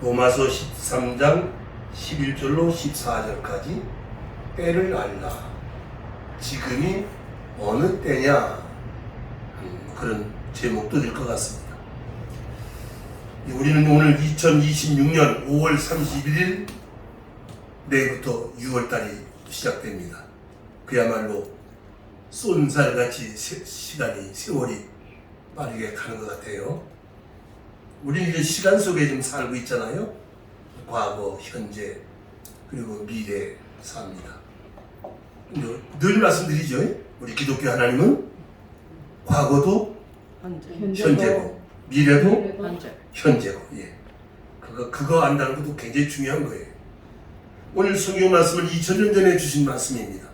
로마서 13장 11절로 14절까지 때를 알라. 지금이 어느 때냐? 그런 제목도 될 것 같습니다. 우리는 오늘 2026년 5월 31일 내일부터 6월달이 시작됩니다. 그야말로 쏜살같이 세월이 빠르게 가는 것 같아요. 우리는 이제 시간 속에 좀 살고 있잖아요. 과거, 현재, 그리고 미래 삽니다. 늘 말씀드리죠. 우리 기독교 하나님은 과거도 현재고, 미래도 현재고, 예. 그거 안다는 것도 굉장히 중요한 거예요. 오늘 성경 말씀은 2000년 전에 주신 말씀입니다.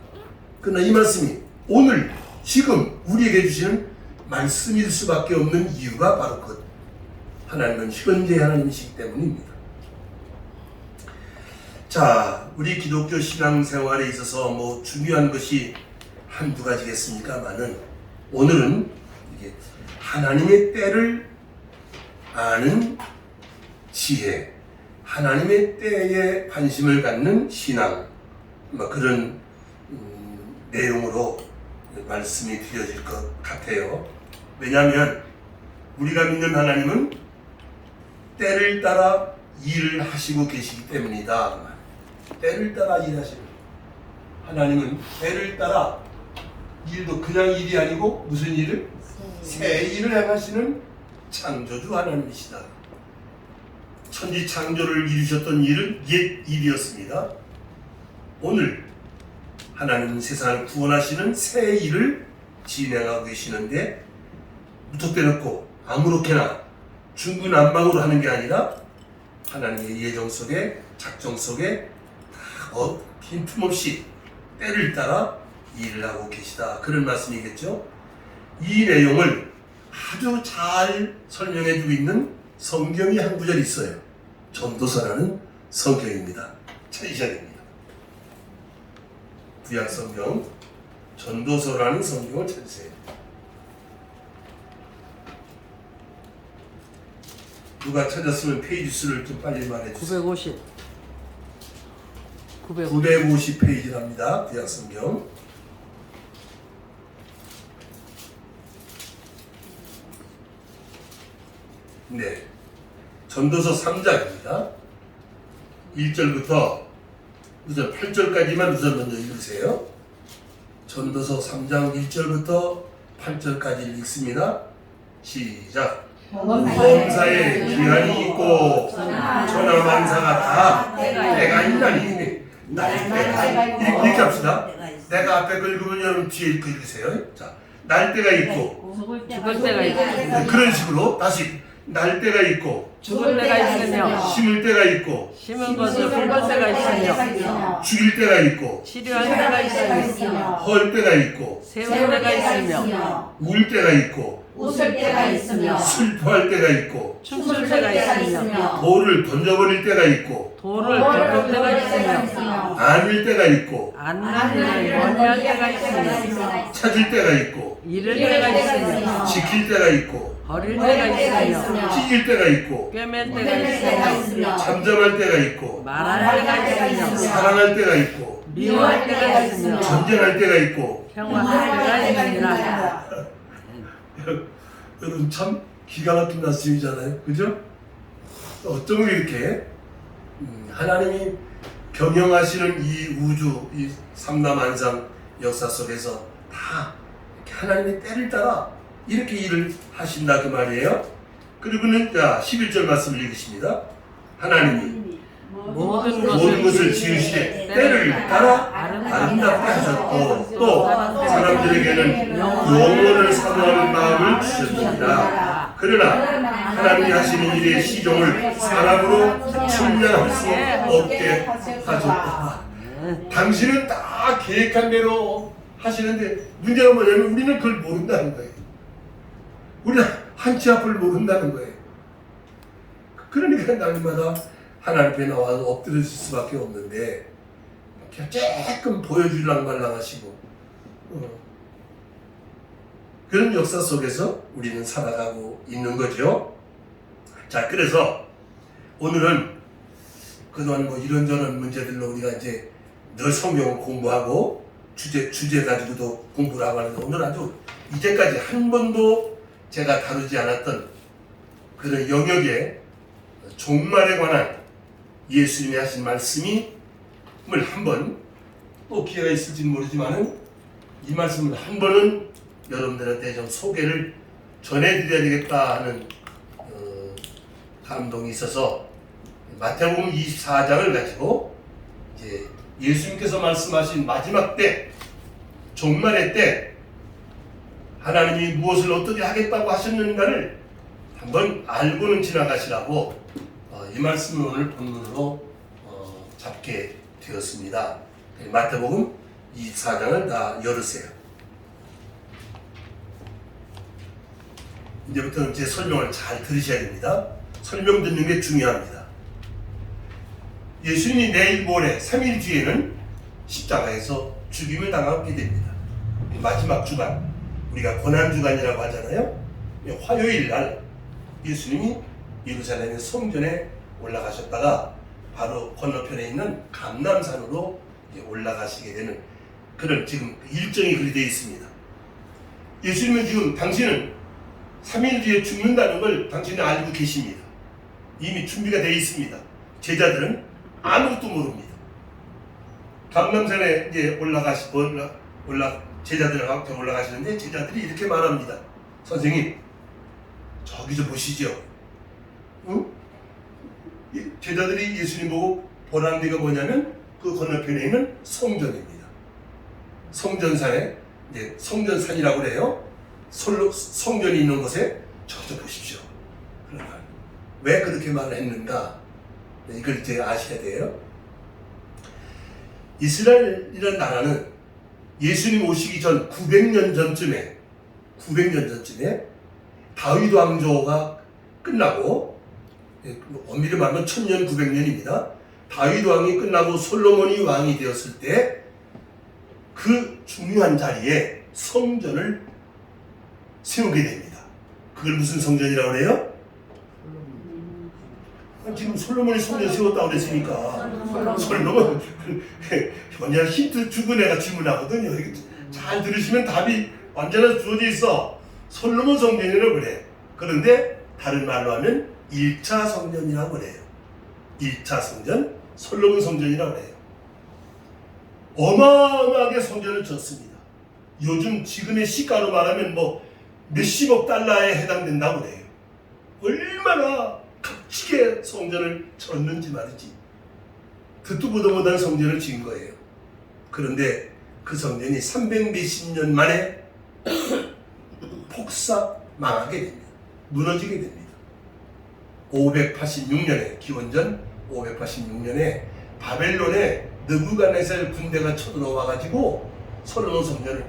그러나 이 말씀이 오늘, 지금 우리에게 주시는 말씀일 수밖에 없는 이유가 바로 하나님은 현재 하나님이시기 때문입니다. 자, 우리 기독교 신앙생활에 있어서 중요한 것이 한두 가지겠습니까만은 오늘은 이게 하나님의 때를 아는 지혜, 하나님의 때에 관심을 갖는 신앙, 그런 내용으로 말씀이 드려질 것 같아요. 왜냐하면 우리가 믿는 하나님은 때를 따라 일을 하시고 계시기 때문이다. 때를 따라 일하시는 하나님은 때를 따라 일도 그냥 일이 아니고 무슨 일을? 새 일을 행하시는 창조주 하나님이시다. 천지 창조를 이루셨던 일은 옛 일이었습니다. 오늘 하나님은 세상을 구원하시는 새 일을 진행하고 계시는데 무턱대놓고 아무렇게나 중구난방으로 하는 게 아니라 하나님의 예정 속에, 작정 속에 빈틈없이 때를 따라 일을 하고 계시다. 그런 말씀이겠죠. 이 내용을 아주 잘 설명해 주고 있는 성경이 한 구절이 있어요. 전도서라는 성경입니다. 찾으셔야 됩니다. 구약 성경 전도서라는 성경을 찾으세요. 누가 찾았으면 페이지 수를 좀 빨리 말해주세요. 950 페이지랍니다. 구약 성경. 네, 전도서 3장입니다. 1절부터 우선 8절까지만 우선 먼저 읽으세요. 전도서 3장 1절부터 8절까지 읽습니다. 시작. 범사에 기한이 있고 천하만사가 다 때가 있나니 날때가 이렇게 합시다. 내가 앞에 거 읽으면 여러분 뒤에 거 읽으세요. 자, 날때가 있고 죽을 때가 있고 그런 식으로 다시 날때가 있고 죽을 때가 있으며 심을 때가 있고 심은 것을 볼 때가 있으며 죽일 때가 있고 치료할 때가 있으며 헐 때가 있고 세울 때가 있으며 울 때가 있고 웃을 때가 있으며 슬퍼할 때가 있고 춤출 때가 있으며 돌을 던져버릴 때가 있고 돌을 던질 때가 있으며 안을 때가 있고 안나는 원할 때가 있으며 찾을 때가 있고 잃을 때가 있으며 지킬 때가 있고 버릴 때가 있으며 찢을 때가 있고 꿰맬 때가 있으며 잠잠할 때가 있고 말할 때가 있으며 사랑할 때가 있고 미워할 때가 있으며 전쟁할 때가 있고. 평화할 때가 있느니라. 여러분 참 기가 막힌 말씀이잖아요. 그죠? 어쩌면 이렇게 하나님이 경영하시는 이 우주, 이 삼라만상 역사 속에서 다 이렇게 하나님의 때를 따라 이렇게 일을 하신다 그 말이에요. 그리고는 11절 말씀을 읽으십니다. 하나님이 모든 것을 지으시되 때를 따라 아름답게 하셨고 또 사람들에게는 영원을 사모하는 마음을 주셨습니다. 그러나 하나님이 하시는 일의 시종을 사람으로 측량할 수 없게 하셨다. 당신은 다 계획한 대로 하시는데 문제가 뭐냐면 우리는 그걸 모른다는 거예요. 우리는 한 치 앞을 모른다는 거예요. 그러니까 날마다 하나님 앞에 나와서 엎드릴 수밖에 없는데 조금 보여주려고 말랑하시고 그런 역사 속에서 우리는 살아가고 있는 거죠. 자, 그래서 오늘은 그동안 뭐 이런저런 문제들로 우리가 이제 늘 성경을 공부하고 주제 가지고도 공부를 하고 하는데 오늘 아주 이제까지 한 번도 제가 다루지 않았던 그런 영역의 종말에 관한 예수님이 하신 말씀을 한번 또 기회가 있을지는 모르지만은 이 말씀을 한 번은 여러분들한테 좀 소개를 전해드려야 되겠다 하는 감동이 있어서 마태복음 24장을 가지고 이제 예수님께서 말씀하신 마지막 때, 종말의 때 하나님이 무엇을 어떻게 하겠다고 하셨는가를 한번 알고는 지나가시라고 이 말씀을 오늘 본문으로 잡게 되었습니다. 마태복음 24장을 다 열으세요. 이제부터는 제 설명을 잘 들으셔야 됩니다. 설명 듣는 게 중요합니다. 예수님이 내일 모레 3일 뒤에는 십자가에서 죽임을 당하게 됩니다. 마지막 주간, 우리가 고난주간이라고 하잖아요. 화요일 날 예수님이 예루살렘의 성전에 올라가셨다가 바로 건너편에 있는 감람산으로 올라가시게 되는 그런 지금 일정이 그리 되어 있습니다. 예수님은 지금 당신은 3일 뒤에 죽는다는 걸 당신은 알고 계십니다. 이미 준비가 되어 있습니다. 제자들은 아무것도 모릅니다. 감람산에 이제 제자들하고 올라가시는데 제자들이 이렇게 말합니다. 선생님, 저기 좀 보시죠. 응? 제자들이 예수님 보고 보라는 데가 뭐냐면 그 건너편에 있는 성전입니다. 성전산에 이제 성전산이라고 그래요. 성전이 있는 곳에 저기 보십시오. 그러니까 왜 그렇게 말을 했는가? 이걸 이제 아셔야 돼요. 이스라엘이라는 나라는 예수님 오시기 전 900년 전쯤에 다윗 왕조가 끝나고, 엄밀히 말하면 1900년입니다. 다윗 왕이 끝나고 솔로몬이 왕이 되었을 때 그 중요한 자리에 성전을 세우게 됩니다. 그걸 무슨 성전이라고 그래요? 지금 솔로몬이 성전 세웠다고 그랬으니까 솔로몬 언제나 힌트 주고 내가 질문하거든요. 잘 들으시면 답이 언제나 주어져 있어. 솔로몬 성전이라고 그래. 그런데 다른 말로 하면 1차 성전이라고 그래요. 1차 성전, 솔로몬 성전이라고 그래요. 어마어마하게 성전을 졌습니다. 요즘 지금의 시가로 말하면 뭐 몇십억 달러에 해당된다고 그래요. 얼마나 값지게 성전을 졌는지 말이지. 듣도 보도 못한 성전을 지은 거예요. 그런데 그 성전이 300몇십 년 만에 폭삭 망하게 됩니다. 무너지게 됩니다. 586년에 기원전 586년에 바벨론에 느부갓네살 군대가 쳐들어와가지고 솔로몬 성전을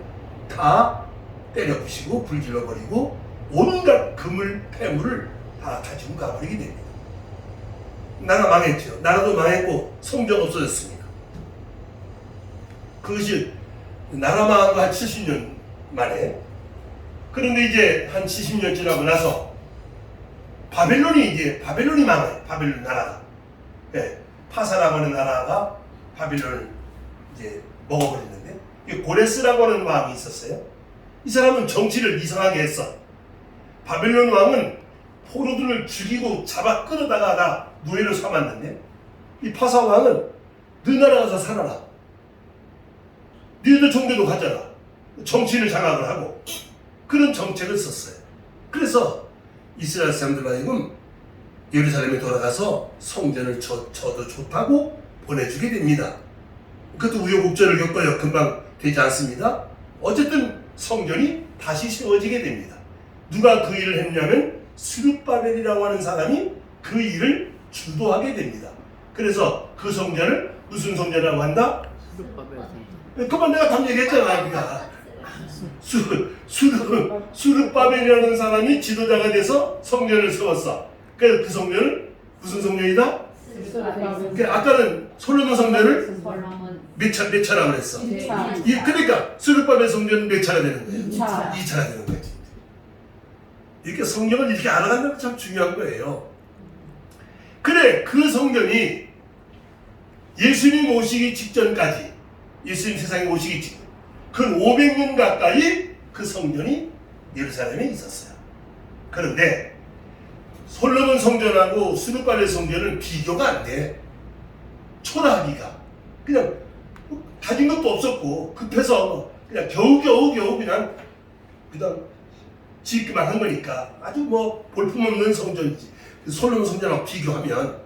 다 때려 부시고 불질러 버리고 온갖 금을 폐물을 다 가지고 가버리게 됩니다. 나라 망했죠. 나라도 망했고 성전 없어졌습니다. 그것이 나라 망한 거 한 70년 만에. 그런데 이제 한 70년 지나고 나서 바벨론이 망해요. 바벨론 나라가. 네, 파사라고 하는 나라가 바벨론을 이제 먹어버렸는데, 고레스라고 하는 왕이 있었어요. 이 사람은 정치를 이상하게 했어. 바벨론 왕은 포로들을 죽이고 잡아 끌어다가 다 노예로 삼았는데, 이 파사 왕은 너 나라 가서 살아라. 너희들 종교도 가져라. 정치를 장악을 하고 그런 정책을 썼어요. 그래서 이스라엘 사람들 하여금 예루살렘에 돌아가서 성전을 저도 좋다고 보내주게 됩니다. 그것도 우여곡절을 겪어요. 금방 되지 않습니다. 어쨌든 성전이 다시 세워지게 됩니다. 누가 그 일을 했냐면 스룹바벨이라고 하는 사람이 그 일을 주도하게 됩니다. 그래서 그 성전을 무슨 성전이라고 한다? 그만 내가 답 얘기했잖아. 우리가 스룹바벨이라는 사람이 지도자가 돼서 성전을 세웠어. 그래서 그 성전은 무슨 성전이다? 아까는 솔로몬 성전을 몇 차라고 그랬어? 그러니까 스룹바벨 성전은 몇 차가 되는 거예요? 2차가 되는 거지. 이렇게 성경을 이렇게 알아간다는 게 참 중요한 거예요. 그래, 그 성전이 예수님 오시기 직전까지, 예수님 세상에 오시기 직전, 그 500년 가까이 그 성전이 예루살렘에 있었어요. 그런데 솔로몬 성전하고 스룹바벨 성전은 비교가 안 돼. 초라하기가. 그냥 가진 것도 없었고 급해서 그냥 겨우겨우 그냥 짓기만 한 거니까 아주 뭐 볼품없는 성전이지. 솔로몬 성전하고 비교하면.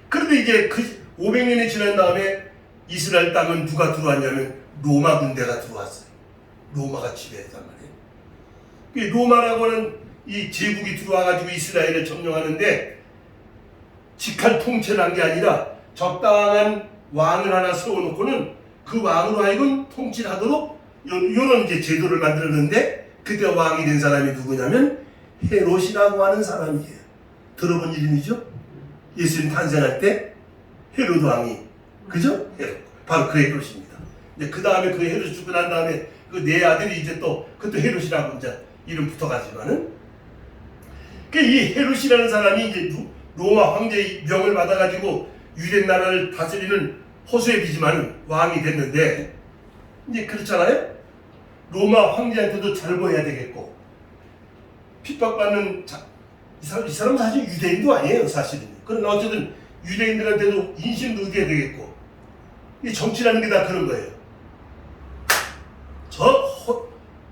그런데 이제 그 500년이 지난 다음에 이스라엘 땅은 누가 들어왔냐면 로마 군대가 들어왔어요. 로마가 지배했단 말이에요. 로마라고 하는 이 제국이 들어와가지고 이스라엘을 점령하는데 직할 통치를 한 게 아니라 적당한 왕을 하나 세워놓고는 그 왕으로 하여금 통치를 하도록 이런 이제 제도를 만들었는데 그때 왕이 된 사람이 누구냐면 헤롯이라고 하는 사람이에요. 들어본 이름이죠? 예수님 탄생할 때 헤롯 왕이, 그죠? 헤롯. 바로 그 헤롯입니다. 그 다음에 그 헤롯이 죽고 난 다음에 그 네 아들이 이제 또 그것도 헤롯이라고 이제 이름 붙어가지만은 이 헤롯이라는 사람이 이제 로마 황제의 명을 받아가지고 유대 나라를 다스리는 호수에비지만은 왕이 됐는데 이제 그렇잖아요. 로마 황제한테도 잘 보여야 되겠고 핍박받는 이 사람은 사실 유대인도 아니에요, 사실은. 그러나 어쨌든 유대인들한테도 인심도 얻어야 되겠고 이 정치라는 게 다 그런 거예요. 저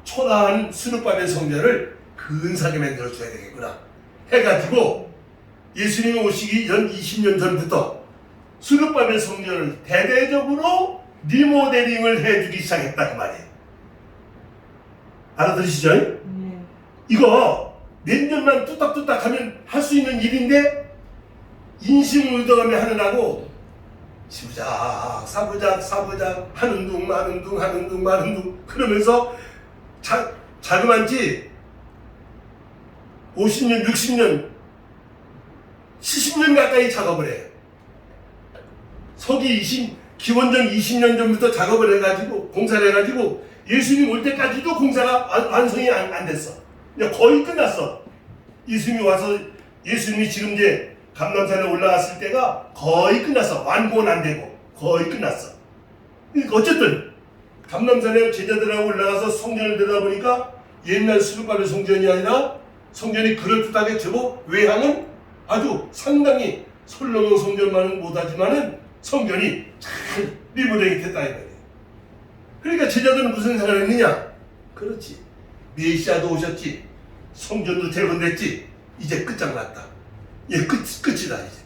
초라한 스룹바벨 성전을 근사하게 만들어줘야 되겠구나 해가지고 예수님이 오시기 연 20년 전부터 스룹바벨 성전을 대대적으로 리모델링을 해주기 시작했다 그 말이에요. 알아들으시죠? 이거 몇 년만 뚜딱뚜딱 하면 할 수 있는 일인데 인심을 얻어가며 하느라고 지부작 사부작 하는 둥 마는 둥 그러면서 자그만치 50년 60년 70년 가까이 작업을 해요. 기원전 20년 전부터 작업을 해가지고 공사를 해가지고 예수님 올 때까지도 공사가 완성이 안 됐어. 거의 끝났어. 예수님이 지금 이제 감람산에 올라갔을 때가 거의 끝났어. 완공은 안 되고 거의 끝났어. 그러니까 어쨌든 감람산에 제자들하고 올라가서 성전을 들여다보니까 옛날 스룹바벨 성전이 아니라 성전이 그럴듯하게 제법 외향은 아주 상당히 솔로몬 성전만은 못하지만은 성전이 잘 리모델링이 됐다 이 말이에요. 그러니까 제자들은 무슨 생각을 했느냐? 그렇지. 메시아도 오셨지. 성전도 재건됐지. 이제 끝장났다. 끝이다 이제.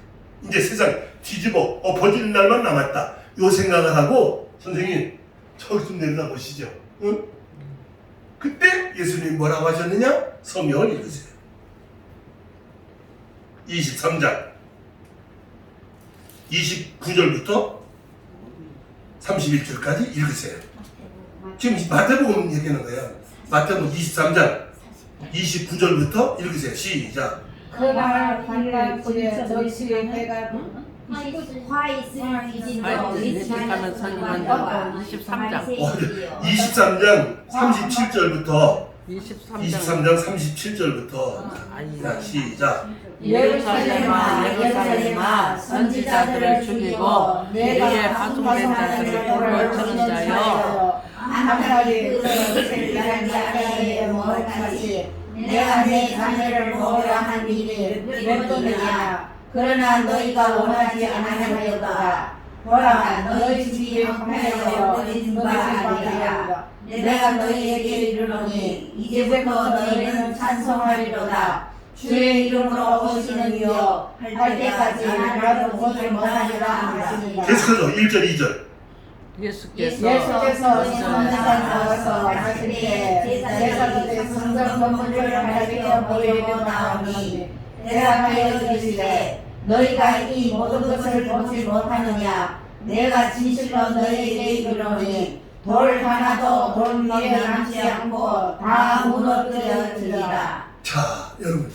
이제 세상 뒤집어 엎어지는 날만 남았다. 요 생각을 하고 선생님 저기 좀 내려다보시죠. 응? 그때 예수님이 뭐라고 하셨느냐? 성경을 읽으세요. 23장 29절부터 31절까지 읽으세요. 지금 마태복음 얘기하는 거예요. 마태복음 23장 29절부터 읽으세요. 시작. 그날 관광지에 너희의 배가 화 있으면 예측하는 선임한다. 23장. 23장 37절부터 23장 37절부터 시작. 예루살렘아 선지자들을 죽이고 너희의 파송된 자들을 돌로 치는 자여 하나님이 그것을 위한 자에게 못하지 내가 내 자녀를 모으라 한 일이 몇 번이냐 그러나 너희가 원하지 않으려다 보라 너희 집이 황폐하여 버린 바 아니라 내가 너희에게 이르노니 이제부터 너희는 찬송하리로다 주의 이름으로 오시는 이여 할 때까지 나도 오지 못하리라 하시니라. 계속해서 1절 2절. 예수께서 성전에 나와서 하실 때 제사장들의 성전 건물을 밝혀 보이려 나오니 대답하여 이르시되 너희가 이 모든 것을 보지 못하느냐 내가 진실로 너희에게 이르노니 돌 하나도 돌 위에 남지 않고 다 무너뜨려지리라. 자 여러분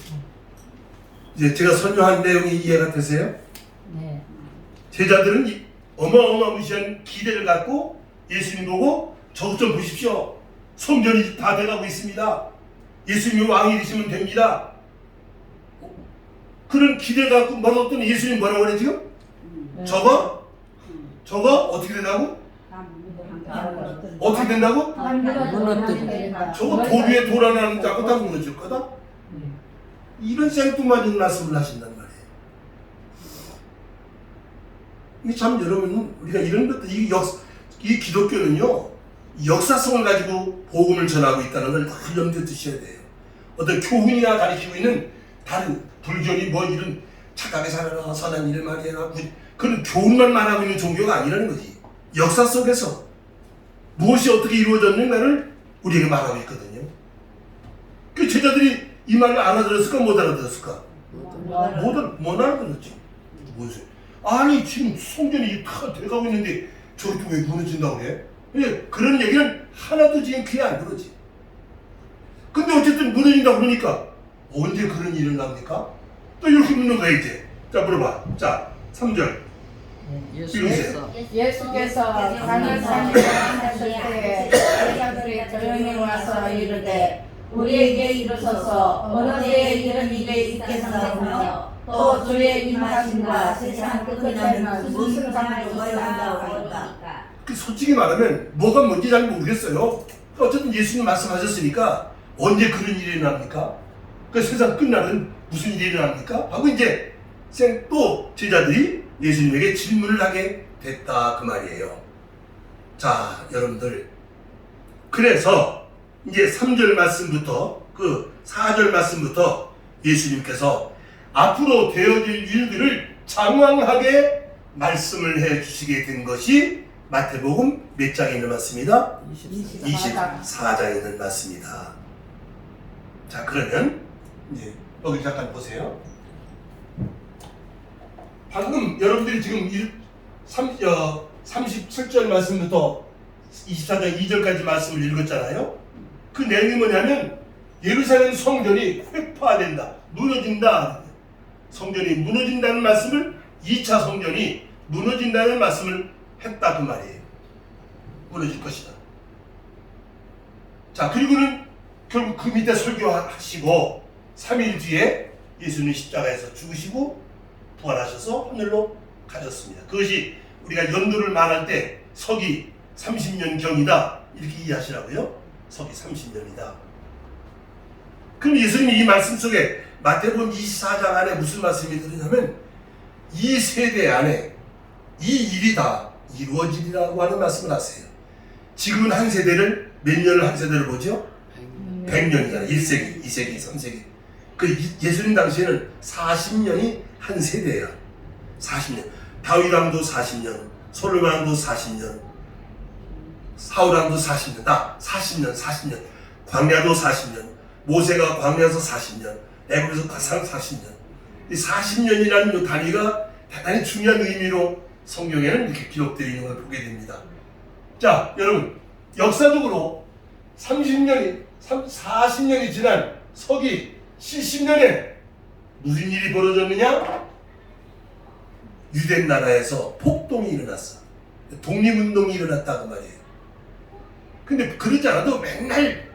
이제 제가 설명한 내용이 이해가 되세요? 네. 제자들은 어마어마무시한 기대를 갖고 예수님 보고 저것 좀 보십시오. 성전이 다 돼가고 있습니다. 예수님이 왕이 되시면 됩니다. 그런 기대 갖고 멀었던 예수님 뭐라고 그래 지금? 저거 어떻게 된다고? 어떻게 된다고? 저거 돌 위에 돌 하나 얹고 다 무너질 거다? 이런 생뚱맞은 말씀을 하신단 말이에요. 이게 참 여러분 우리가 이런 것들 이 기독교는요 역사성을 가지고 복음을 전하고 있다는 걸 늘 염두에 두셔야 돼요. 어떤 교훈이나 가르치고 있는 다른 불교니 뭐 이런 착하게 살아라 선한 일을 많이 해라 그런 교훈만 말하고 있는 종교가 아니라는 거지. 역사 속에서 무엇이 어떻게 이루어졌는가를 우리에게 말하고 있거든요. 그 제자들이 이 말을 알아들었을까 못 알아들었을까? 못 알아들었지. 뭔 소리? 아니 지금 성전이 다 돼가고 있는데 저기 또 왜 무너진다고 그래? 그런 얘기는 하나도 지금 귀에 안 들어지. 근데 어쨌든 무너진다고 그러니까 언제 그런 일이 일어납니까? 또 이렇게 묻는 거야 이제. 자 물어봐. 자 3절 예수께서 가나산에 하실 때 제자들이 조용히 와서 이르되 우리에게 이르소서 어느 때에 이런 일이 있겠사오며 또 주의 임하심과 세상 끝까지는 무슨 장로 모여온다고 하니까. 솔직히 말하면 뭐가 뭔지 잘 모르겠어요. 어쨌든 예수님 말씀하셨으니까 언제 그런 일이 일어납니까? 그 세상 끝나는 무슨 일이 일어납니까? 하고 이제 또 제자들이 예수님에게 질문을 하게 됐다 그 말이에요. 자 여러분들 그래서 이제 3절 말씀부터 그 4절 말씀부터 예수님께서 앞으로 되어질 일들을 장황하게 말씀을 해 주시게 된 것이 마태복음 몇 장에 있는 말씀이다? 24장에 있는 말씀이다. 자 그러면 이제 여기 잠깐 보세요. 방금 여러분들이 지금 37절 말씀부터 24장 2절까지 말씀을 읽었잖아요. 그 내용이 뭐냐면 예루살렘 성전이 획파된다, 무너진다. 성전이 무너진다는 말씀을 2차 성전이 무너진다는 말씀을 했다 그 말이에요. 무너질 것이다. 자 그리고는 결국 그 밑에 설교하시고 3일 뒤에 예수님 십자가에서 죽으시고 부활하셔서 하늘로 가셨습니다. 그것이 우리가 연도를 말할 때 서기 30년경이다 이렇게 이해하시라고요. 서기 30년이다. 그럼 예수님이 이 말씀 속에 마태복음 24장 안에 무슨 말씀이 들으냐면 이 세대 안에 이 일이 다 이루어지리라고 하는 말씀을 하세요. 지금은 한 세대를 몇 년을 한 세대를 보죠? 100년이잖아요. 1세기, 2세기, 3세기. 그 예수님 당시에는 40년이 한 세대야. 40년. 다윗 왕도 40년, 솔로몬 왕도 40년, 사울 왕도 40년. 다 40년. 광야도 40년. 모세가 광야에서 40년, 애굽에서 가상 40년. 이 40년이라는 이 단위가 대단히 중요한 의미로 성경에는 이렇게 기록되어 있는 걸 보게 됩니다. 자, 여러분, 역사적으로 40년이 지난 서기 70년에 무슨 일이 벌어졌느냐? 유대 나라에서 폭동이 일어났어. 독립운동이 일어났다고 말이에요. 근데 그러지 않아도 맨날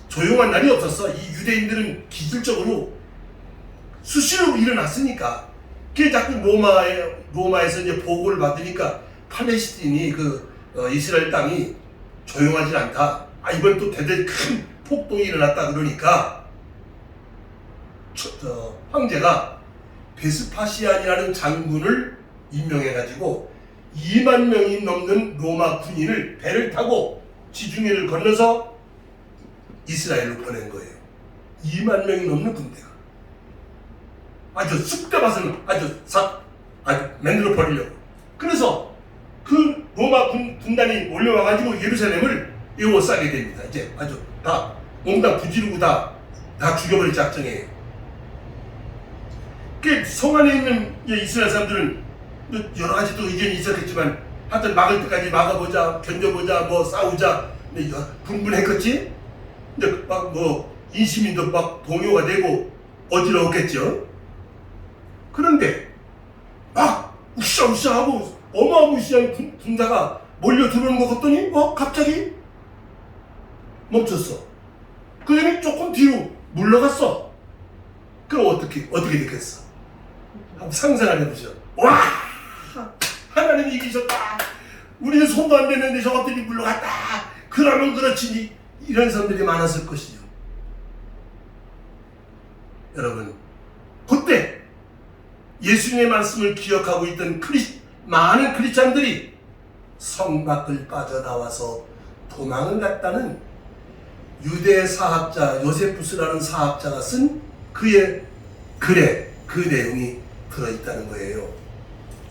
조용한 날이 없었어. 이 유대인들은 기술적으로 수시로 일어났으니까. 그게 자꾸 로마에서 이제 보고를 받으니까 팔레스틴이 이스라엘 땅이 조용하지 않다. 이번 또 대대적인 큰 폭동이 일어났다 그러니까 황제가 베스파시안이라는 장군을 임명해가지고 2만 명이 넘는 로마 군인을 배를 타고 지중해를 건너서 이스라엘로 보낸 거예요. 2만 명이 넘는 군대가. 아주 쑥대밭을 아주 만들어 버리려고. 그래서 그 로마 군단이 몰려와가지고 예루살렘을 에워싸게 됩니다. 이제 아주 다 몽땅 부지르고 다 죽여버릴 작정이에요. 그 성 안에 있는 이스라엘 사람들은 여러 가지 또 의견이 있었겠지만 하여튼 막을 때까지 막아보자, 견뎌보자, 뭐 싸우자 분분했겠지. 근데 막 인시민도 막 동요가 되고 어지러웠겠죠. 그런데 막 우쌰우쌰 하고 어마무시한 군사가 몰려 들어오는 것 같더니 갑자기 멈췄어. 그 다음에 조금 뒤로 물러갔어. 그럼 어떻게 됐겠어? 한번 상상을 해보죠. 와! 하나님이 이기셨다. 우리는 손도 안 대는데 저것들이 물러갔다. 그러면 그렇지. 이런 사람들이 많았을 것이죠. 여러분, 그때 예수님의 말씀을 기억하고 있던 많은 크리스찬들이 성 밖을 빠져나와서 도망을 갔다는 유대 사학자 요세푸스라는 사학자가 쓴 그의 글에 그 내용이 들어있다는 거예요.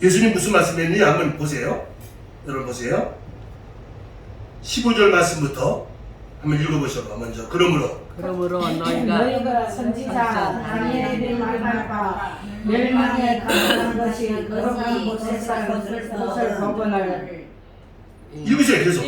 예수님 무슨 말씀했는지 한번 보세요. 여러분 보세요. 15절 말씀부터 한번 읽어보셔봐. 먼저 그러므로 너희가 선지자 다니엘의 말할 바 멸망에 가득한 것이 거룩한 곳에서 것을 법원을 읽으세요. 계속.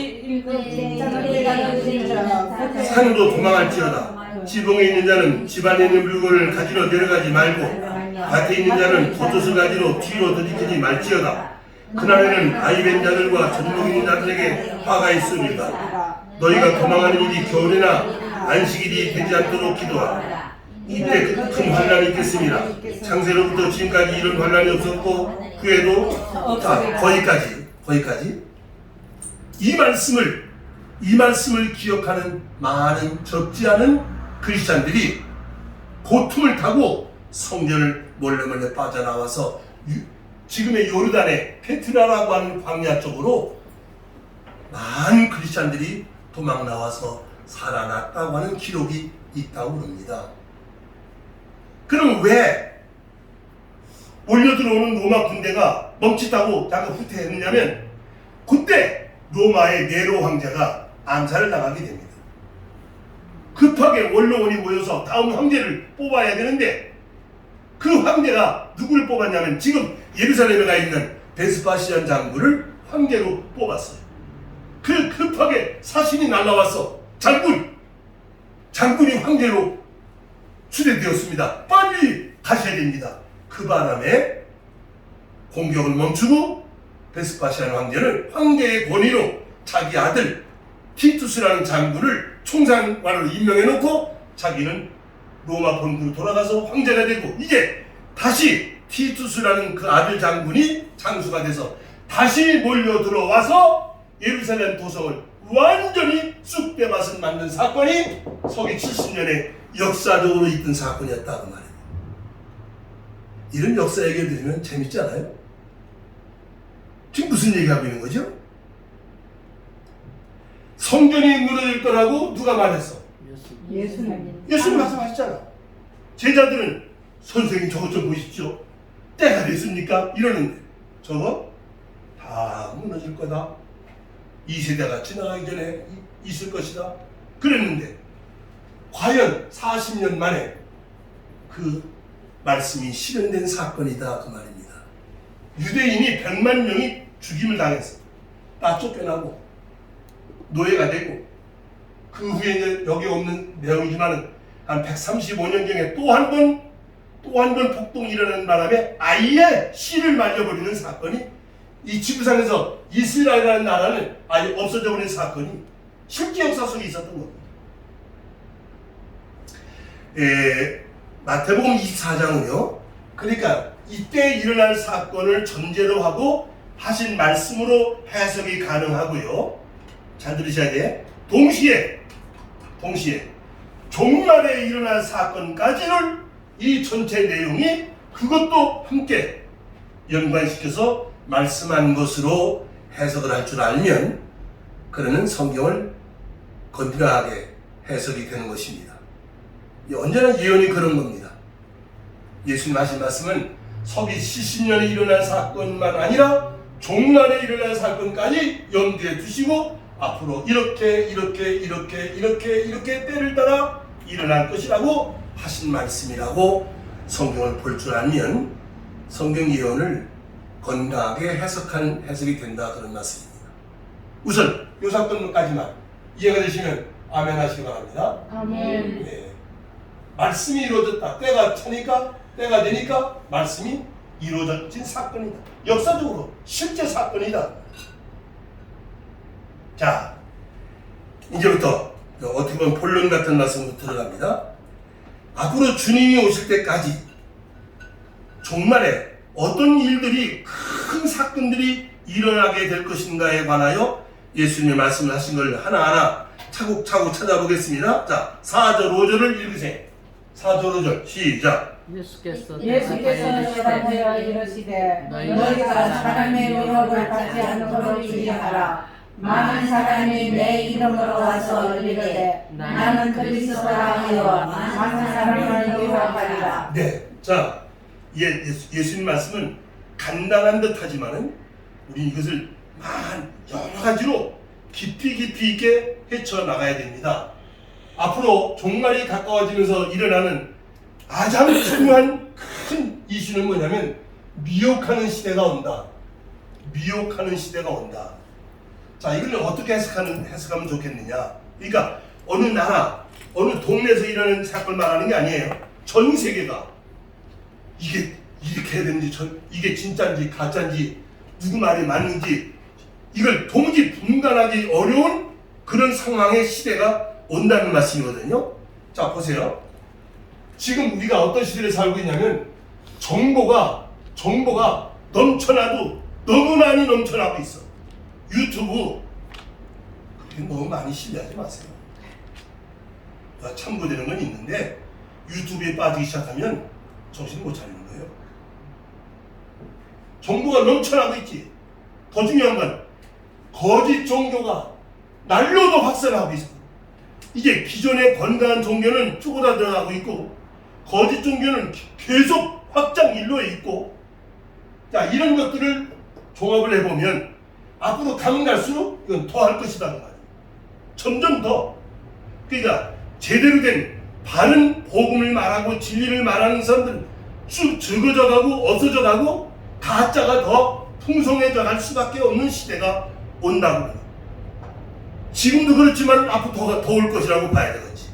산으로 도망할지어다. 지붕에 있는 자는 집안에 있는 물건을 가지러 내려가지 말고 밭에 있는 자는 겉옷을 가지러 뒤로 들이키지 말지어다. 그날에는 아이벤 자들과 전복 있는 자들에게 화가 있으리라. 너희가 도망하는 일이 겨울이나 안식일이 되지 않도록 기도하라. 이때 큰 환란이 있겠습니다. 창세로부터 지금까지 이런 환란이 없었고 후에도 거기까지 이 말씀을 기억하는 많은 적지 않은 크리스찬들이 고통을 타고 성전을 몰래 빠져나와서 지금의 요르단의 페트라라고 하는 광야 쪽으로 많은 크리스찬들이 도망 나와서 살아났다고 하는 기록이 있다고 합니다. 그럼 왜 몰려들어오는 로마 군대가 멈칫하고 약간 후퇴했느냐면 그때 로마의 네로 황제가 암살을 당하게 됩니다. 급하게 원로원이 모여서 다음 황제를 뽑아야 되는데 그 황제가 누구를 뽑았냐면 지금 예루살렘에 가 있는 베스파시안 장군을 황제로 뽑았어요. 그 급하게 사신이 날라와서 장군이 황제로 추대되었습니다. 빨리 가셔야 됩니다. 그 바람에 공격을 멈추고 베스파시안 황제는 황제의 권위로 자기 아들 티투스라는 장군을 총상관으로 임명해 놓고 자기는 로마 본국으로 돌아가서 황제가 되고 이제 다시 티투스라는 그 아들 장군이 장수가 돼서 다시 몰려 들어와서 예루살렘 도성을 완전히 쑥대밭을 만든 사건이 서기 70년에 역사적으로 있던 사건이었다고 말입니다. 이런 역사 얘기를 들으면 재밌지 않아요? 지금 무슨 얘기하고 있는 거죠? 성전이 무너질 거라고 누가 말했어? 예수님 말씀하셨잖아. 제자들은 선생님 저것 좀 보십시오. 때가 됐습니까? 이러는데 저거 다 무너질 거다. 이 세대가 지나가기 전에 있을 것이다. 그랬는데 과연 40년 만에 그 말씀이 실현된 사건이다 그 말입니다. 유대인이 100만 명이 죽임을 당했어. 다 쫓겨나고 노예가 되고 그 후에 이제 여기 없는 내용이지만 한 135년경에 또 한 번 폭동이 일어나는 바람에 아예 씨를 말려버리는 사건이 이 지구상에서 이스라엘이라는 나라는 아예 없어져버린 사건이 실제 역사 속에 있었던 겁니다. 마태복음 24장은요. 그러니까 이때 일어날 사건을 전제로 하고 하신 말씀으로 해석이 가능하고요. 잘 들으셔야 돼. 동시에 종말에 일어날 사건까지를 이 전체 내용이 그것도 함께 연관시켜서 말씀한 것으로 해석을 할 줄 알면 그러는 성경을 건강하게 해석이 되는 것입니다. 언제나 예언이 그런 겁니다. 예수님 하신 말씀은 서기 70년에 일어날 사건만 아니라 종말에 일어날 사건까지 염두에 두시고 앞으로 이렇게 때를 따라 일어날 것이라고 하신 말씀이라고 성경을 볼 줄 알면 성경 예언을 건강하게 해석하는 해석이 된다 그런 말씀입니다. 우선 이 사건까지만 이해가 되시면 아멘 하시기 바랍니다. 아멘. 네. 말씀이 이루어졌다. 때가 되니까 말씀이 이루어진 사건이다. 역사적으로 실제 사건이다. 자, 이제부터 어떻게 보면 본론 같은 말씀으로 들어갑니다. 앞으로 주님이 오실 때까지 종말에 어떤 일들이 큰 사건들이 일어나게 될 것인가에 관하여 예수님의 말씀을 하신 걸 하나하나 차곡차곡 찾아보겠습니다. 자, 4절 5절을 읽으세요. 4절 5절 시작. 예수께서 대답하여 이르시되 너희가 사람의 유혹을 받지 않도록 주의하라. 많은 사람이 내 이름으로 와서 이르되 나는 그리스도라 하여 많은 사람을 유혹하리라. 네, 자, 예수님 말씀은 간단한 듯하지만은 우리 이것을 여러 가지로 깊이 있게 헤쳐나가야 됩니다. 앞으로 종말이 가까워지면서 일어나는 가장 중요한 큰 이슈는 뭐냐면 미혹하는 시대가 온다. 미혹하는 시대가 온다. 자, 이걸 어떻게 해석하면 좋겠느냐? 그러니까 어느 나라, 어느 동네에서 일어나는 사건을 말하는 게 아니에요. 전 세계가 이게 이렇게 해야 되는지, 이게 진짜인지 가짜인지, 누구 말이 맞는지 이걸 도무지 분간하기 어려운 그런 상황의 시대가 온다는 말씀이거든요. 자, 보세요. 지금 우리가 어떤 시대를 살고 있냐면 정보가 넘쳐나도 너무 많이 넘쳐나고 있어. 유튜브 그렇게 너무 많이 신뢰하지 마세요. 참고되는 건 있는데 유튜브에 빠지기 시작하면 정신을 못 차리는 거예요. 정보가 넘쳐나고 있지. 더 중요한 건 거짓 종교가 날로도 확산하고 있어. 이제 기존의 건강한 종교는 쪼그라들어가고 있고 거짓 종교는 계속 확장 일로에 있고, 자, 이런 것들을 종합을 해보면 앞으로 가면 갈수록 이건 더 할 것이라는 말이에요. 점점 더. 그러니까 제대로 된 바른 복음을 말하고 진리를 말하는 사람들은 쭉 적어져가고 없어져가고 가짜가 더 풍성해져 갈 수밖에 없는 시대가 온다고. 지금도 그렇지만 앞으로 더 올 것이라고 봐야 되겠지.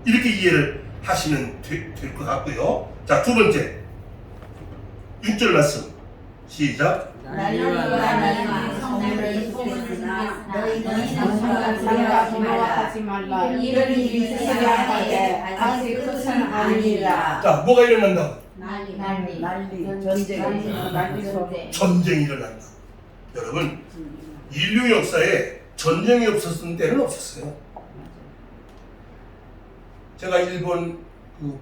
이렇게 이해를 하시면 될 것 같고요. 자, 두 번째 6절 말씀 시작. 너희는 생각하지 말라. 이런 일이 있어야 하되 아직 끝은 아니라. 자, 뭐가 일어난다? 난리 전쟁이 일어난다. 여러분, 인류 역사에 전쟁이 없었던 때는 없었어요. 제가 일본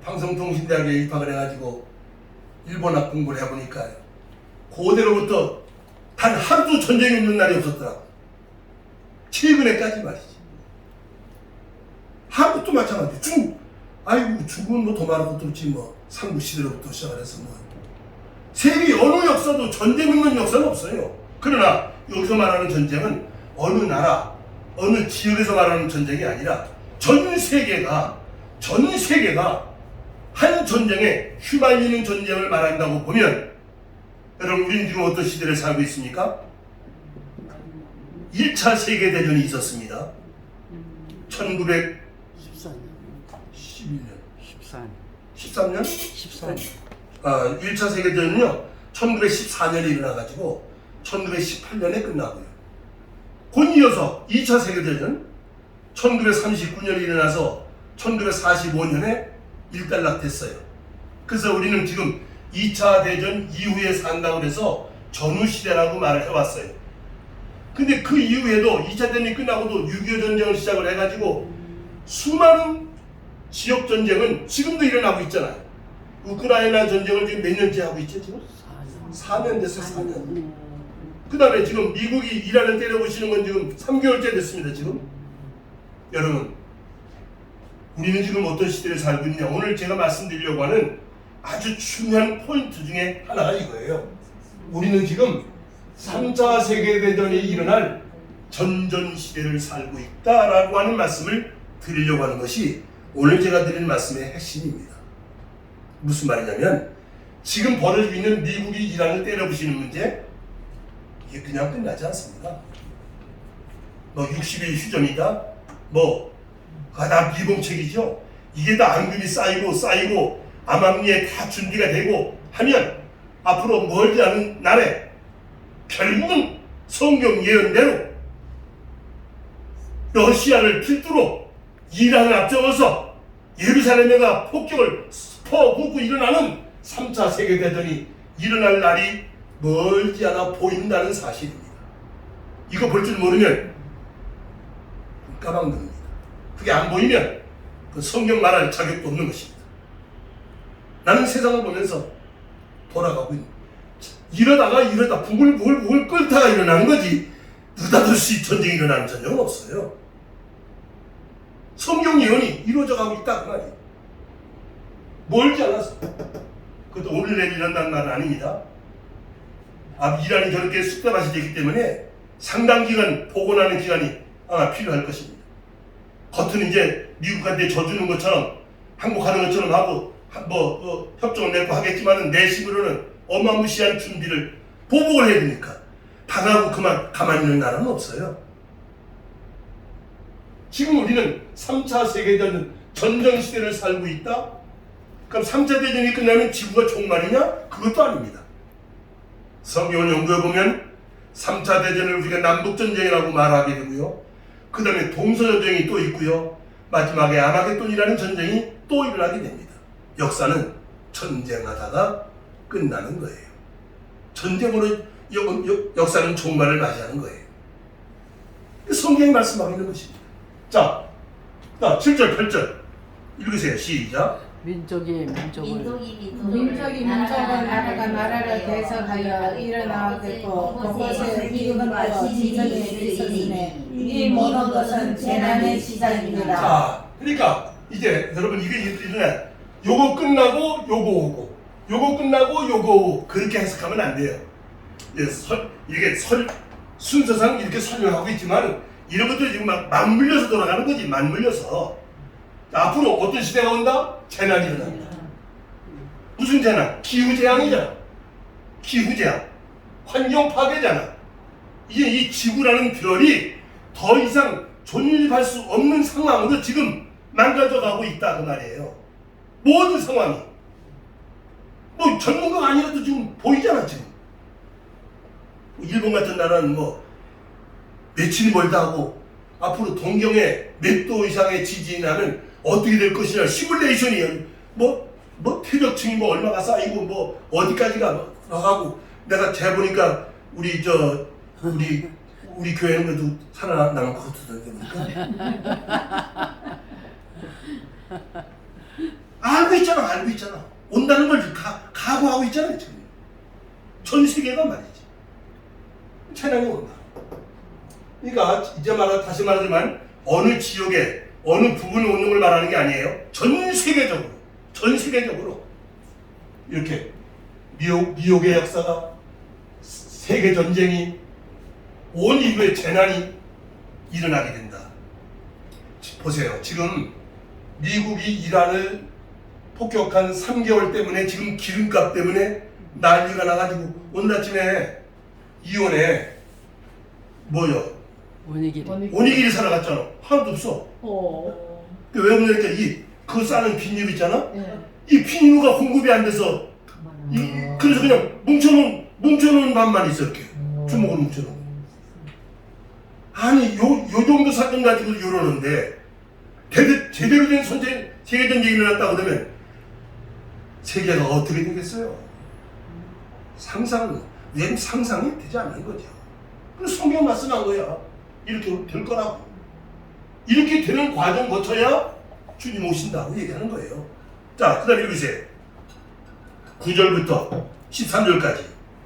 방송통신대학에 입학을 해가지고 일본학 공부를 해보니까 고대로부터 단 하루도 전쟁이 없는 날이 없었더라고. 최근에까지 말이지. 한국도 마찬가지. 중국은 뭐 더 많은 것도 없지 뭐. 삼국시대로부터 시작을 해서 뭐. 세계 어느 역사도 전쟁 없는 역사는 없어요. 그러나 여기서 말하는 전쟁은 어느 나라, 어느 지역에서 말하는 전쟁이 아니라 전 세계가 한 전쟁에 휘말리는 전쟁을 말한다고 보면, 여러분, 우리는 지금 어떤 시대를 살고 있습니까? 1차 세계대전이 있었습니다. 1911년 13년? 1차 세계대전은요 1914년에 일어나가지고 1918년에 끝나고요. 곧 이어서 2차 세계대전 1939년에 일어나서 1945년에 일단락됐어요. 그래서 우리는 지금 2차 대전 이후에 산다고 해서 전후시대라고 말을 해왔어요. 근데 그 이후에도 2차 대전이 끝나고도 6.25 전쟁을 시작을 해가지고 수많은 지역 전쟁은 지금도 일어나고 있잖아요. 우크라이나 전쟁을 지금 몇 년째 하고 있죠, 지금? 4년 됐어요, 4년. 그 다음에 지금 미국이 이란을 때려부시는 건 지금 3개월째 됐습니다, 지금. 여러분, 우리는 지금 어떤 시대를 살고 있냐. 오늘 제가 말씀드리려고 하는 아주 중요한 포인트 중에 하나가 이거예요. 우리는 지금 3차 세계대전이 일어날 전전시대를 살고 있다라고 하는 말씀을 드리려고 하는 것이 오늘 제가 드리는 말씀의 핵심입니다. 무슨 말이냐면 지금 벌어지고 있는 미국이 이란을 때려부시는 문제, 이게 그냥 끝나지 않습니다. 뭐 60일 휴전이다, 다 비공책이죠. 이게 다 앙금이 쌓이고 암암리에 다 준비가 되고 하면 앞으로 멀지 않은 날에 결국은 성경 예언대로 러시아를 필두로 이란을 앞장서서 예루살렘에가 폭격을 퍼붓고 일어나는 3차 세계대전이 일어날 날이 멀지 않아 보인다는 사실입니다. 이거 볼 줄 모르면 까방듭니다. 그게 안 보이면 그 성경 말할 자격도 없는 것입니다. 나는 세상을 보면서 돌아가고 있는, 이러다 부글부글 끓다가 일어나는 거지 느닷없이 전쟁이 일어나는 전쟁은 없어요. 성경 예언이 이루어져 가고 있다 그 말이에요. 멀지 않았어. 그것도 오늘 내일 일어난다는 말은 아닙니다. 이란이 저렇게 쑥대밭이 되기 때문에 상당 기간 복원하는 기간이 아마 필요할 것입니다. 겉은 이제 미국한테 져주는 것처럼 항복하는 것처럼 하고 협정을 맺고 하겠지만은 내심으로는 어마무시한 준비를 보복을 해야 되니까 당하고 그만 가만히 있는 나라는 없어요. 지금 우리는 3차 세계대전 전쟁 시대를 살고 있다? 그럼 3차 대전이 끝나면 지구가 종말이냐? 그것도 아닙니다. 성경을 연구해보면 3차 대전을 우리가 남북전쟁이라고 말하게 되고요. 그 다음에 동서전쟁이 또 있고요. 마지막에 아마겟돈이라는 전쟁이 또 일어나게 됩니다. 역사는 전쟁하다가 끝나는 거예요. 전쟁으로 역사는 종말을 맞이하는 거예요. 성경이 말씀하고 있는 것입니다. 자, 7절, 8절 읽으세요. 시작. 민족이 민족을 민족은 나라가 나라를 대적하여 일어나겠고 그곳에 기근과 지정이 있으니 이 모든 것은 재난의 시작입니다. 자, 그러니까 이제 여러분 이게 일어나. 요거 끝나고 요거 오고, 요거 끝나고 요거 오고 그렇게 해석하면 안 돼요. 이게 순서상 이렇게 설명하고 있지만 이런 것들이 지금 막 맞물려서 돌아가는 거지. 맞물려서. 앞으로 어떤 시대가 온다? 재난이 일어난다. 무슨 재난? 기후재앙이잖아. 기후재앙. 환경 파괴잖아. 이제 이 지구라는 별이 더 이상 존립할 수 없는 상황으로 지금 망가져가고 있다 그 말이에요. 모든 상황이. 뭐 전문가가 아니라도 지금 보이잖아 지금. 일본 같은 나라는 며칠이 멀다 하고 앞으로 동경에 몇 도 이상의 지진이 나면 어떻게 될 것이냐 시뮬레이션이 퇴적층이 얼마가 쌓이고 어디까지가 나가고 내가 재보니까 우리 교회는 그래도 살아남은 것 같으니까 알고 있잖아. 온다는 걸 각오하고 있잖아요 지금. 전 세계가 말이지. 재난이 온다. 그러니까 이제 다시 말하지만 어느 지역에 어느 부분에 오는 걸 말하는 게 아니에요. 전 세계적으로 이렇게 미혹의 역사가, 세계 전쟁이, 온 인류의 재난이 일어나게 된다. 보세요. 지금 미국이 이란을 폭격한 3개월 때문에 지금 기름값 때문에 난리가 나가지고 오늘 아침에 이온에 오니기리 사러 갔잖아. 하나도 없어. 왜 없냐니까 그거 싸는 비닐 있잖아. 이 비닐가 공급이 안 돼서 그래서 그냥 뭉쳐놓은 밥만 있어 이렇게 주먹으로 뭉쳐놓은. 아니 요 정도 사건 가지고 이러는데 제대로 된 세계전쟁이 일어났다고 그러면 세계가 어떻게 되겠어요? 상상이 되지 않는 거죠. 그래서 성경 말씀한 거야. 이렇게 될 거라고. 이렇게 되는 과정 거쳐야 주님 오신다고 얘기하는 거예요. 자, 그 다음에 읽으세요. 9절부터 13절까지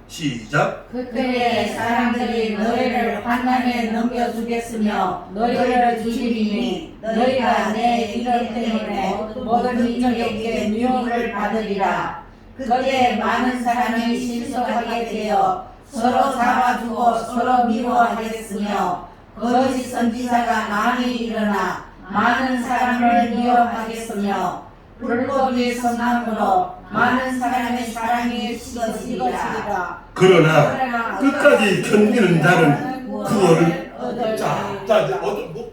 시작. 그때에 사람들이 너희를 환난에 넘겨주겠으며 너희를 죽이리니 너희가 내 이름 때문에 모든 민족에게 미움을 받으리라. 그때 많은 사람이 실족하게 되어 서로 잡아주고 서로 미워하겠으며 거짓 선지자가 많이 일어나 많은 사람을 미워하겠으며 불법이 성함으로 많은 사람의 사랑이 식어지리라. 그러나 끝까지 견디는 자는 구원을. 자, 이제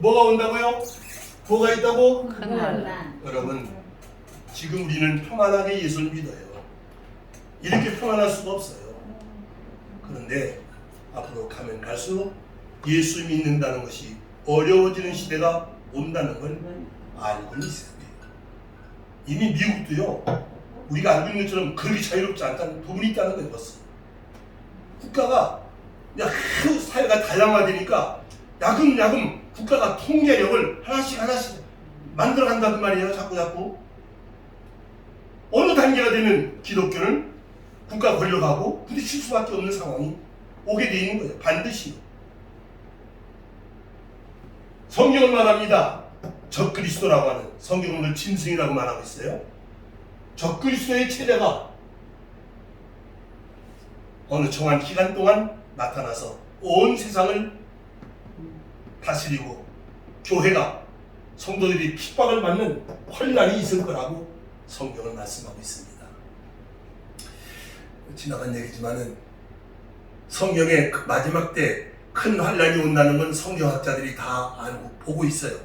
뭐가 온다고요? 뭐가 있다고? 여러분, 지금 우리는 평안하게 예수를 믿어요. 이렇게 평안할 수가 없어요. 그런데 앞으로 가면 갈수록 예수 믿는다는 것이 어려워지는 시대가 온다는 걸 알고 있어야 돼요. 이미 미국도요, 우리가 알고 있는 것처럼 그렇게 자유롭지 않다는 부분이 있다는 거예요. 벌써 국가가 사회가 다양화되니까 야금야금 국가가 통제력을 하나씩 만들어간다는 말이에요. 자꾸 어느 단계가 되면 기독교는 국가 권력하고 부딪힐 수밖에 없는 상황이 오게 돼 있는 거예요. 반드시. 성경은 말합니다. 적그리스도라고 하는, 성경은 짐승이라고 말하고 있어요. 적그리스도의 체제가 어느 정한 기간 동안 나타나서 온 세상을 다스리고 교회가 성도들이 핍박을 받는 혼란이 있을 거라고 성경은 말씀하고 있습니다. 지나간 얘기지만은 성경의 마지막 때 큰 환란이 온다는 건 성경학자들이 다 알고 보고 있어요.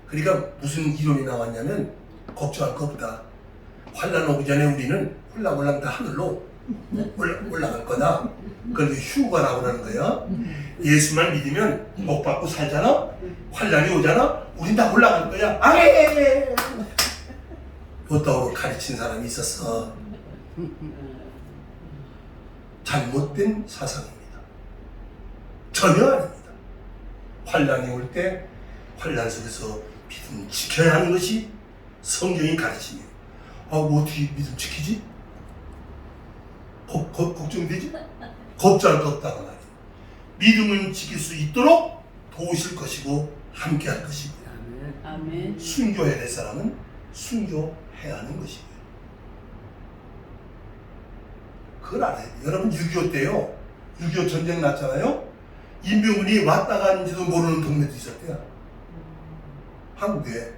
그러니까 무슨 이론이 나왔냐면 걱정할 거 없다. 환란 오기 전에 우리는 홀랑홀랑 다 하늘로 올라갈 거다. 그걸 휴거라고 하는 거예요. 예수만 믿으면 복 받고 살잖아. 환란이 오잖아. 우린 다 올라갈 거야. 아예. 그렇다고 가르친 사람이 있었어. 잘못된 사상입니다. 전혀 아닙니다. 환란이 올 때 환란 속에서 믿음 지켜야 하는 것이 성경이 가르치네요. 뭐 어떻게 믿음 지키지? 걱정되지? 걱정할 거 없다고 말이에요. 믿음은 지킬 수 있도록 도우실 것이고 함께할 것이고요. 아멘. 순교해야 될 사람은 순교해야 하는 것이고요. 그걸 알아야 돼요. 여러분 6.25 때요. 6.25 전쟁 났잖아요. 인병군이 왔다 갔는지도 모르는 동네도 있었대요. 한국에.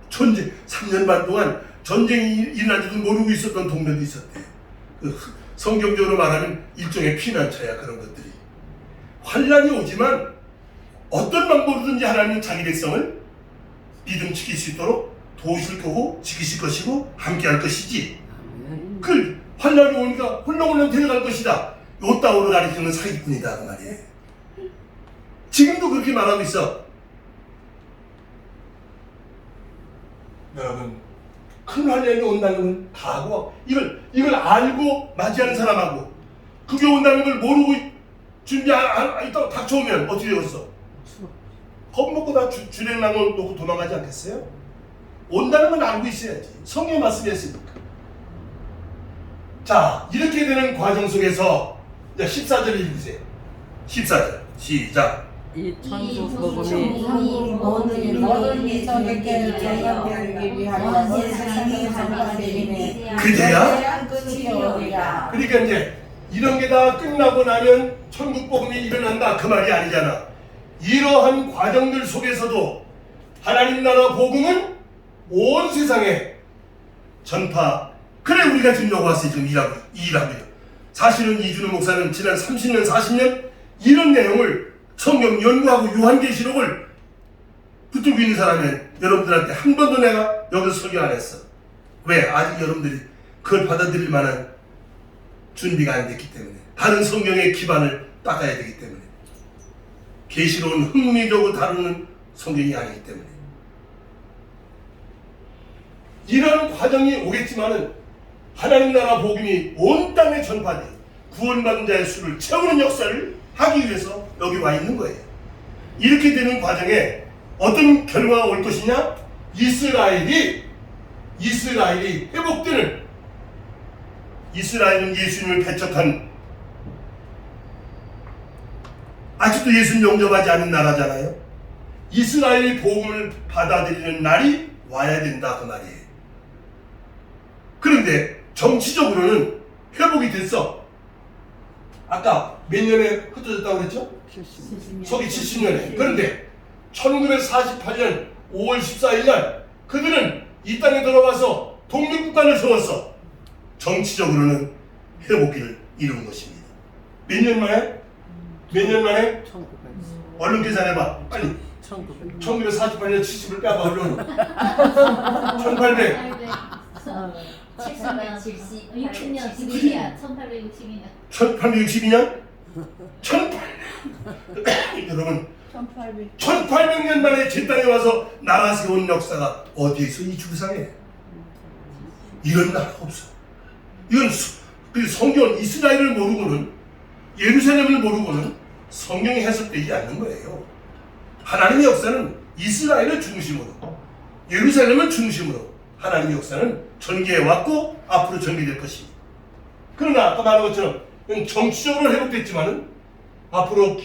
전쟁 3년 반 동안 전쟁이 일어난지도 모르고 있었던 동네도 있었대요. 성경적으로 말하면 일종의 피난처야. 그런 것들이. 환란이 오지만 어떤 방법으로든지 하나님은 자기 백성을 믿음 지킬 수 있도록 도우실 거고 지키실 것이고 함께할 것이지. 그 환란이 오니까 홀렁홀렁 데려갈 것이다. 요따오로 가리키는 사기꾼이다 그 말이에요. 지금도 그렇게 말하고 있어. 여러분, 큰 환란이 온다는 건 다하고 이걸 알고 맞이하는 사람하고 그게 온다는 걸 모르고 준비하다 닥쳐오면 어떻게 되겠어? 겁먹고 다 주랭랑을 놓고 도망가지 않겠어요? 온다는 건 알고 있어야지. 성경의 말씀이 했으니까. 자, 이렇게 되는 과정 속에서 14절을 읽으세요. 14절 시작. 이 천국 복음이 모든 이성에게 전염되기 위하여 세상에 전파되리니 그제야 끝이 오리라. 그러니까 이제 이런 게 다 끝나고 나면 천국 복음이 일어난다 그 말이 아니잖아. 이러한 과정들 속에서도 하나님 나라 복음은 온 세상에 전파. 그래 우리가 지금 여기 와서 지금 일하고요. 사실은 이준호 목사는 지난 30년 40년 이런 내용을 성경 연구하고 요한계시록을 붙들고 있는 사람은 여러분들한테 한 번도 내가 여기서 설교 안 했어. 왜? 아직 여러분들이 그걸 받아들일 만한 준비가 안 됐기 때문에. 다른 성경의 기반을 닦아야 되기 때문에. 계시록은 흥미적으로 다루는 성경이 아니기 때문에. 이런 과정이 오겠지만은 하나님 나라 복음이 온 땅에 전파돼 구원받은 자의 수를 채우는 역사를 하기 위해서 여기 와 있는 거예요. 이렇게 되는 과정에 어떤 결과가 올 것이냐? 이스라엘이 회복되는, 이스라엘은 예수님을 배척한, 아직도 예수님 영접하지 않은 나라잖아요. 이스라엘의 복음을 받아들이는 날이 와야 된다 그 말이에요. 그런데 정치적으로는 회복이 됐어. 아까 몇 년에 흩어졌다고 그랬죠? 70년. 서기 70년에. 그런데 1948년 5월 14일 날 그들은 이 땅에 들어와서 독립국가를 세웠어. 정치적으로는 회복기를 이룬 것입니다. 몇 년 만에? 몇 년 만에? 1900. 얼른 계산해봐. 빨리. 1900. 1948년 70을 빼봐. 얼른. 1800. 60년 1862년 1862년? 1800. 여러분 1800년 만에 제 땅에 와서 나라 세운 역사가 어디에서 이 주상에 이런 나라가 없어. 이건 성경 이스라엘을 모르고는, 예루살렘을 모르고는 성경이 해석되지 않는 거예요. 하나님의 역사는 이스라엘을 중심으로, 예루살렘을 중심으로 하나님의 역사는 전개해 왔고 앞으로 전개될 것입니다. 그러나 아까 말한 것처럼 정치적으로 회복됐지만은 앞으로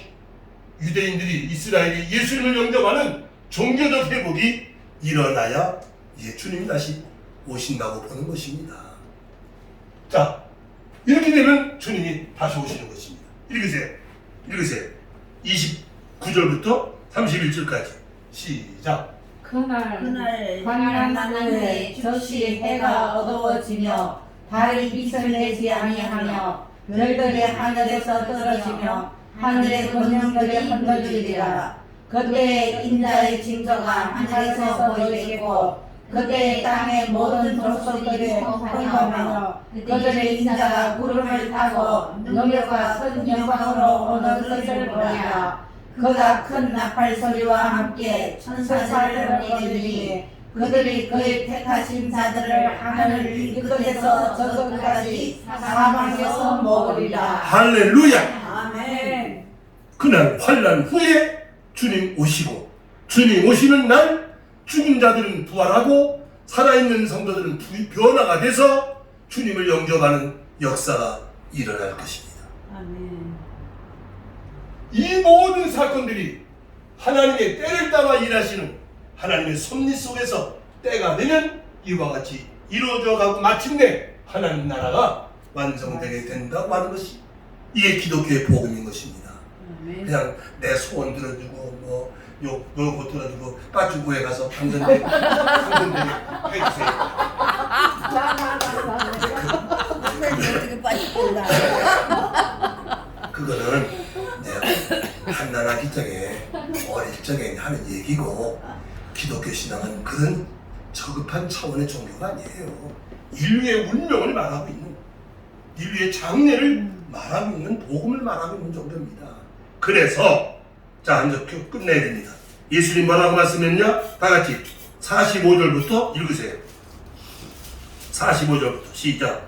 유대인들이, 이스라엘이 예수님을 영접하는 종교적 회복이 일어나야 주님이 다시 오신다고 보는 것입니다. 자, 이렇게 되면 주님이 다시 오시는 것입니다. 읽으세요. 29절부터 31절까지 시작. 그날 광야나무에 적시 해가 어두워지며 달이 빛을 내지 아니하며 별들이 하늘에서 떨어지며 하늘의 권능들이 흔들리리라. 그때 인자의 징조가 하늘에서 보이겠고 그때 땅의 모든 족속들이 공감하며 그들의 인자가 구름을 타고 능력과 큰 영광으로 오는 것을 보리라. 그가 큰 나팔 소리와 함께 천사를 보내리니 그들이 그의 택하신 자들을 하늘 이 끝에서 저 끝까지 사방에서 모으리라. 할렐루야. 아멘. 그날 환난 후에 주님 오시고, 주님 오시는 날 죽은 자들은 부활하고 살아있는 성도들은 변화가 돼서 주님을 영접하는 역사가 일어날 것입니다. 아멘. 이 모든 사건들이 하나님의 때를 따라 일하시는 하나님의 섭리 속에서 때가 되면 이와 같이 이루어져 가고 마침내 하나님 나라가 완성되게 된다고 하는 것이, 이게 기독교의 복음인 것입니다. 아멘. 그냥 내 소원 들어주고 요거 들어주고 빠주고에 가서 당선되게 해주세요. 그거는 내가 한나라기 적에 어릴 적에 하는 얘기고, 기독교 신앙은 그런 저급한 차원의 종교가 아니에요. 인류의 운명을 말하고 있는, 인류의 장래를 말하고 있는, 복음을 말하고 있는 종교입니다. 그래서 자, 이제 끝내야 됩니다. 예수님 뭐라고 말씀했냐? 다 같이 45절부터 읽으세요. 45절부터 시작.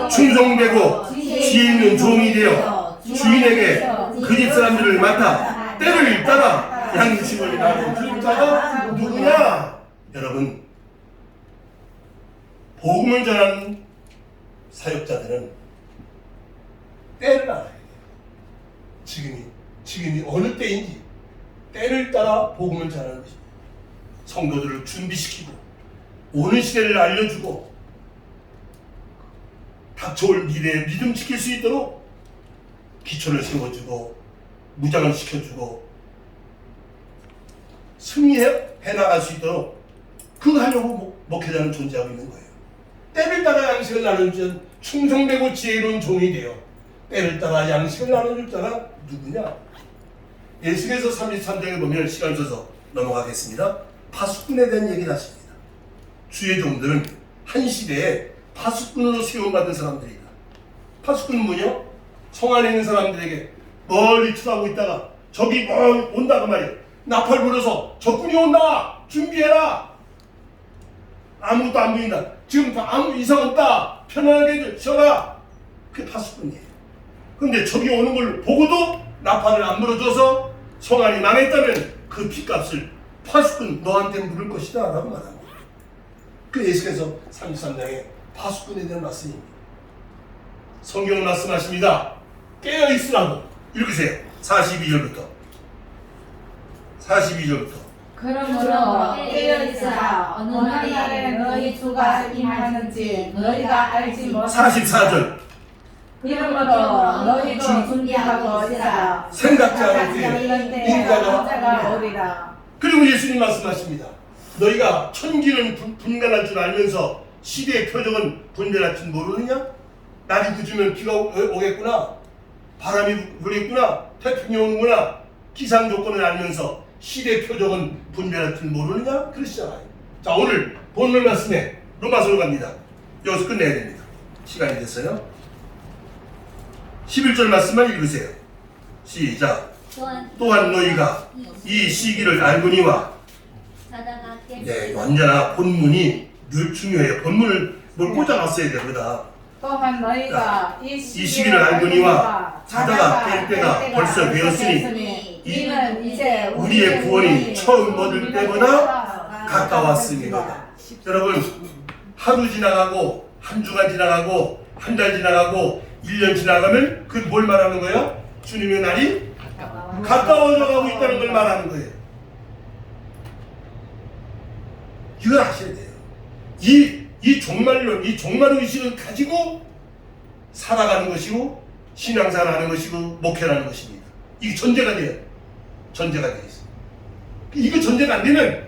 충성되고 지혜 있는 종이 되어 주인에게 그 집 사람들을 맡아 때를 따라 양심을 나눈 그 자가 누구냐? 여러분, 복음을 전하는 사역자들은 때를 알아야 돼요. 지금이 어느 때인지 때를 따라 복음을 전하는 것입니다. 성도들을 준비시키고 오는 시대를 알려주고 닥쳐올 미래에 믿음 지킬 수 있도록 기초를 세워주고 무장을 시켜주고 승리해 나갈 수 있도록 그거 하려고 목회자는 존재하고 있는 거예요. 때를 따라 양식을 나눠주는 충성되고 지혜로운 종이 되어 때를 따라 양식을 나눠줄 자가 누구냐? 예수께서 33장에 보면 시간 줘서 넘어가겠습니다. 파수꾼에 대한 얘기를 하십니다. 주의 종들은 한 시대에 파수꾼으로 세움받은 사람들이다. 파수꾼은 뭐냐? 성 안에 있는 사람들에게 멀리 쳐다보고 있다가 적이 온다고 말이야. 나팔 불어서 적군이 온다! 준비해라! 아무것도 안 보인다. 지금 아무 이상 없다. 편안하게 쉬어라. 그게 파수꾼이에요. 그런데 적이 오는 걸 보고도 나팔을 안 불어줘서 성안이 망했다면 그 핏값을 파수꾼 너한테 물을 것이다 라고 말한 거예요. 그 예수께서 33장에 파수꾼에 대한 말씀입니다. 성경은 말씀하십니다. 깨어있으라고. 읽으세요. 42절부터. 그러므로 깨어있으라. 어느 날에 너희 주가 임하는지 너희가 알지 못하고 44절. 그러므로 너희도 준비하고 있으라. 생각지 않을 때 인자가 오리라. 그리고 예수님 말씀하십니다. 너희가 천기는 분간할 줄 알면서 시대의 표적은 분별할 줄 모르느냐? 날이 굳으면 비가 오겠구나. 바람이 불겠구나. 태풍이 오는구나. 기상 조건을 알면서 시대의 표적은 분별할 줄 모르느냐? 그러시잖아요. 자, 오늘 본문 말씀에 로마서로 갑니다. 여기서 끝내야 됩니다. 시간이 됐어요. 11절 말씀만 읽으세요. 시작. 또한 너희가 이 시기를 알거니와. 네, 언제나 본문이 늘 중요해요. 본문을 뭘 꽂아놨어야 돼, 거기다. 또한 너희가 이 시기를 알거니와 자다가 깰 때가 벌써 되었으니 이는 이제 우리의 구원이 처음 얻을 때보다 가까웠음이로다. 여러분, 하루 지나가고 한 주간 지나가고 한 달 지나가고 1년 지나가면 그건 뭘 말하는 거예요? 주님의 날이 가까워져 가고 있다는 걸 말하는 거예요. 이걸 아셔야 돼요. 이 종말론, 이 종말의식을 가지고 살아가는 것이고 신앙생활하는 것이고 목회라는 것입니다. 이게 전제가 돼요. 전제가 되어 있어요. 이거 전제가 안 되면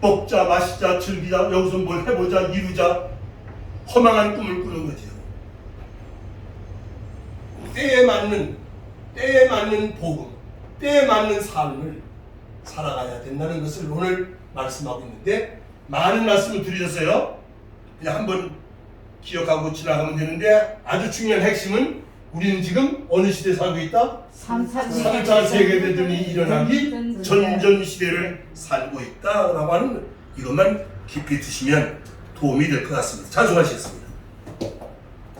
먹자, 마시자, 즐기자, 여기서 뭘 해보자, 이루자 허망한 꿈을 꾸는 거죠. 때에 맞는 복음, 때에 맞는 삶을 살아가야 된다는 것을 오늘 말씀하고 있는데 많은 말씀을 드리셨어요. 그냥 한번 기억하고 지나가면 되는데 아주 중요한 핵심은 우리는 지금 어느 시대에 살고 있다? 3차 세계대전이 일어나기 전전시대를 살고 있다라고 하는 이것만 깊이 드시면 도움이 될 것 같습니다. 찬송하시겠습니다.